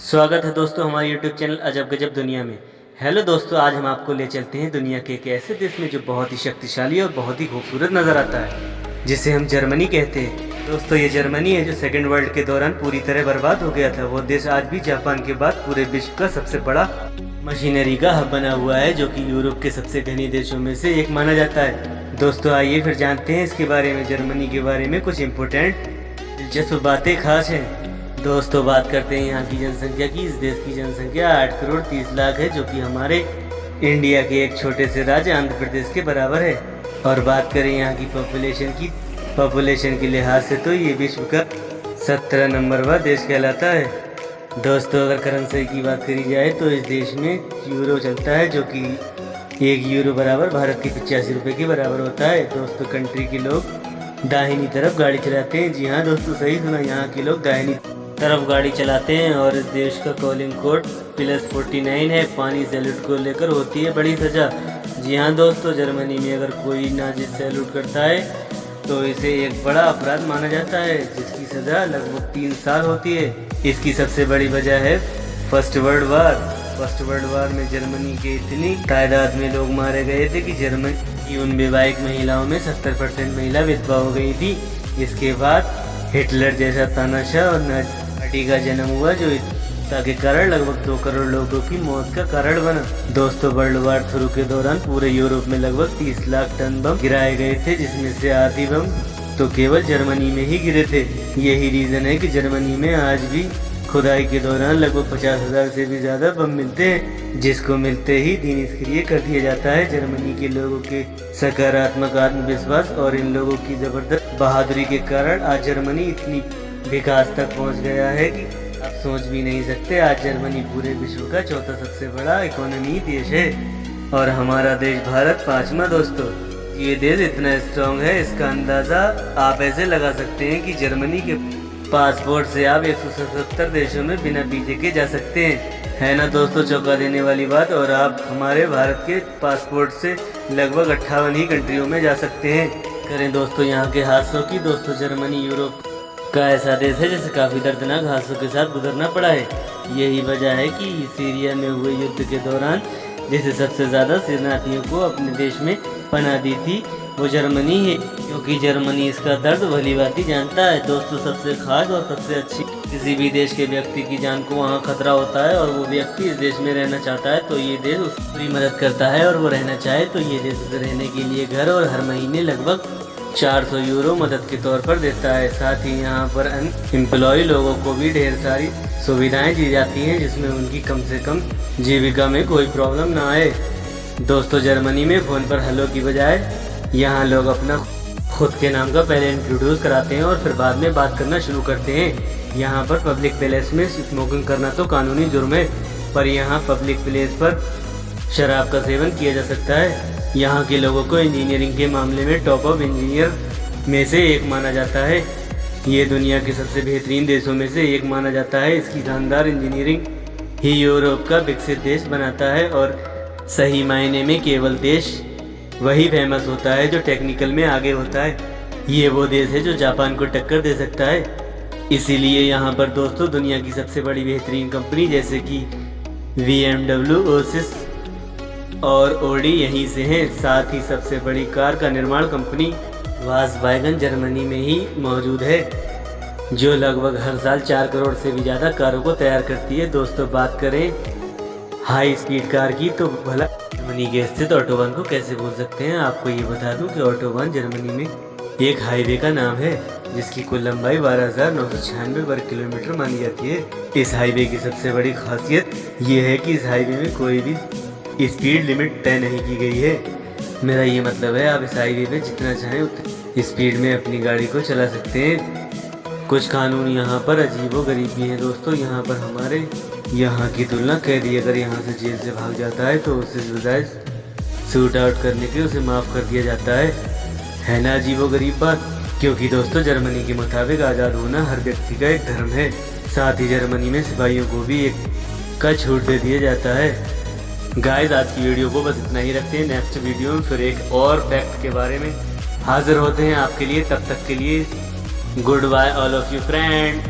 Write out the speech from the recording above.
स्वागत है दोस्तों हमारे YouTube चैनल अजब गजब दुनिया में। हेलो दोस्तों, आज हम आपको ले चलते हैं दुनिया के एक ऐसे देश में जो बहुत ही शक्तिशाली और बहुत ही खूबसूरत नज़र आता है, जिसे हम जर्मनी कहते हैं। दोस्तों ये जर्मनी है जो सेकेंड वर्ल्ड के दौरान पूरी तरह बर्बाद हो गया था। वो देश आज भी जापान के बाद पूरे विश्व का सबसे बड़ा मशीनरी का हब बना हुआ है, जो कि यूरोप के सबसे धनी देशों में से एक माना जाता है। दोस्तों आइए फिर जानते हैं इसके बारे में, जर्मनी के बारे में कुछ इम्पोर्टेंट दिलचस्प बातें खास हैं। दोस्तों बात करते हैं यहाँ की जनसंख्या की। इस देश की जनसंख्या 8 करोड़ 30 लाख है, जो कि हमारे इंडिया के एक छोटे से राज्य आंध्र प्रदेश के बराबर है। और बात करें यहाँ की पॉपुलेशन के लिहाज से तो ये विश्व का 17 नंबरवा देश कहलाता है। दोस्तों अगर करेंसी की बात करी जाए तो इस देश में यूरो चलता है, जो कि 1 यूरो बराबर भारत के 85 रुपये के बराबर होता है। दोस्तों कंट्री के लोग दाहिनी तरफ गाड़ी चलाते हैं। जी हाँ दोस्तों, सही सुना, यहाँ के लोग दाहिनी तरफ गाड़ी चलाते हैं। और इस देश का कॉलिंग कोड +49 है। पानी सैल्यूट को लेकर होती है बड़ी सजा। जी हाँ दोस्तों, जर्मनी में अगर कोई नाजिश सैल्यूट करता है तो इसे एक बड़ा अपराध माना जाता है, जिसकी सजा लगभग 3 साल होती है। इसकी सबसे बड़ी वजह है फर्स्ट वर्ल्ड वार में जर्मनी के इतनी तादाद में लोग मारे गए थे कि जर्मनी की उन विवाहिक महिलाओं में 70% महिला विधवा हो गई थी। इसके बाद हिटलर जैसा तानाशाह और पार्टी का जन्म हुआ, जो के कारण लगभग 2 करोड़ लोगों की मौत का कारण बना। दोस्तों वर्ल्ड वार शुरू के दौरान पूरे यूरोप में लगभग 30 लाख टन बम गिराए गए थे, जिसमें से आधी बम तो केवल जर्मनी में ही गिरे थे। यही रीजन है कि जर्मनी में आज भी खुदाई के दौरान लगभग 50,000 से भी ज्यादा बम मिलते हैं, जिसको मिलते ही दिन निष्क्रिय कर दिया जाता है। जर्मनी के लोगों के सकारात्मक आत्मविश्वास और इन लोगों की जबरदस्त बहादुरी के कारण आज जर्मनी इतनी विकास तक पहुंच गया है कि आप सोच भी नहीं सकते। आज जर्मनी पूरे विश्व का चौथा सबसे बड़ा इकोनॉमी देश है और हमारा देश भारत 5वां। दोस्तों ये देश इतना स्ट्रॉन्ग है, इसका अंदाजा आप ऐसे लगा सकते हैं कि जर्मनी के पासपोर्ट से आप 177 देशों में बिना वीजे के जा सकते हैं। है ना दोस्तों चौंका देने वाली बात। और आप हमारे भारत के पासपोर्ट से लगभग 58 ही कंट्रियों में जा सकते हैं। करें दोस्तों यहाँ के हादसों की। दोस्तों जर्मनी यूरोप का ऐसा देश है जिसे काफ़ी दर्दनाक हादसों के साथ गुजरना पड़ा है। यही वजह है कि सीरिया में हुए युद्ध के दौरान जिसे सबसे ज़्यादा शरणार्थियों को अपने देश में पनाह दी थी वो जर्मनी है, क्योंकि जर्मनी इसका दर्द भलीभांति जानता है। दोस्तों सबसे खास और सबसे अच्छी, किसी भी देश के व्यक्ति की जान को वहाँ खतरा होता है और वो व्यक्ति इस देश में रहना चाहता है तो ये देश उसकी पूरी मदद करता है, और वो रहना चाहे तो ये देश उसे रहने के लिए घर और हर महीने लगभग 400 यूरो मदद के तौर पर देता है। साथ ही यहाँ पर अनएम्प्लॉय लोगों को भी ढेर सारी सुविधाएं दी जाती हैं, जिसमें उनकी कम से कम जीविका में कोई प्रॉब्लम ना आए। दोस्तों जर्मनी में फ़ोन पर हेलो की बजाय यहाँ लोग अपना खुद के नाम का पहले इंट्रोड्यूस कराते हैं और फिर बाद में बात करना शुरू करते हैं। यहाँ पर पब्लिक प्लेस में स्मोकिंग करना तो कानूनी जुर्म है, पर यहाँ पब्लिक प्लेस पर शराब का सेवन किया जा सकता है। यहाँ के लोगों को इंजीनियरिंग के मामले में टॉप ऑफ इंजीनियर में से एक माना जाता है। ये दुनिया के सबसे बेहतरीन देशों में से एक माना जाता है। इसकी शानदार इंजीनियरिंग ही यूरोप का विकसित देश बनाता है, और सही मायने में केवल देश वही फेमस होता है जो टेक्निकल में आगे होता है। ये वो देश है जो जापान को टक्कर दे सकता है। इसीलिए यहाँ पर दोस्तों दुनिया की सबसे बड़ी बेहतरीन कंपनी जैसे कि BMW, ओसिस और ओडी यहीं से हैं। साथ ही सबसे बड़ी कार का निर्माण कंपनी वॉक्सवैगन जर्मनी में ही मौजूद है, जो लगभग हर साल 4 करोड़ से भी ज़्यादा कारों को तैयार करती है। दोस्तों बात करें हाई स्पीड कार की तो भला जर्मनी के स्थित ऑटोबान को कैसे भूल सकते हैं। आपको ये बता दूं कि ऑटोबान जर्मनी में एक हाईवे का नाम है, जिसकी कुल लंबाई 12,996 वर्ग किलोमीटर मानी जाती है। इस हाईवे की सबसे बड़ी खासियत ये है कि इस हाईवे में कोई भी स्पीड लिमिट तय नहीं की गई है। मेरा ये मतलब है आप इस हाईवे पे जितना चाहें उतनी स्पीड में अपनी गाड़ी को चला सकते हैं। कुछ कानून यहाँ पर अजीबो-गरीब भी हैं। दोस्तों यहाँ पर हमारे यहाँ की तुलना कैदी अगर यहाँ से जेल से भाग जाता है तो उससे बजाय शूट आउट करने के उसे माफ़ कर दिया जाता है ना अजीबो-गरीब बात। क्योंकि दोस्तों जर्मनी के मुताबिक आज़ाद होना हर व्यक्ति का एक धर्म है। साथ ही जर्मनी में सिपाहियों को भी एक का छूट दे दिया जाता है। गाइस आज की वीडियो को बस इतना ही रखते हैं। नेक्स्ट वीडियो में फिर एक और फैक्ट के बारे में हाजिर होते हैं आपके लिए। तब तक के लिए good bye all of you friend.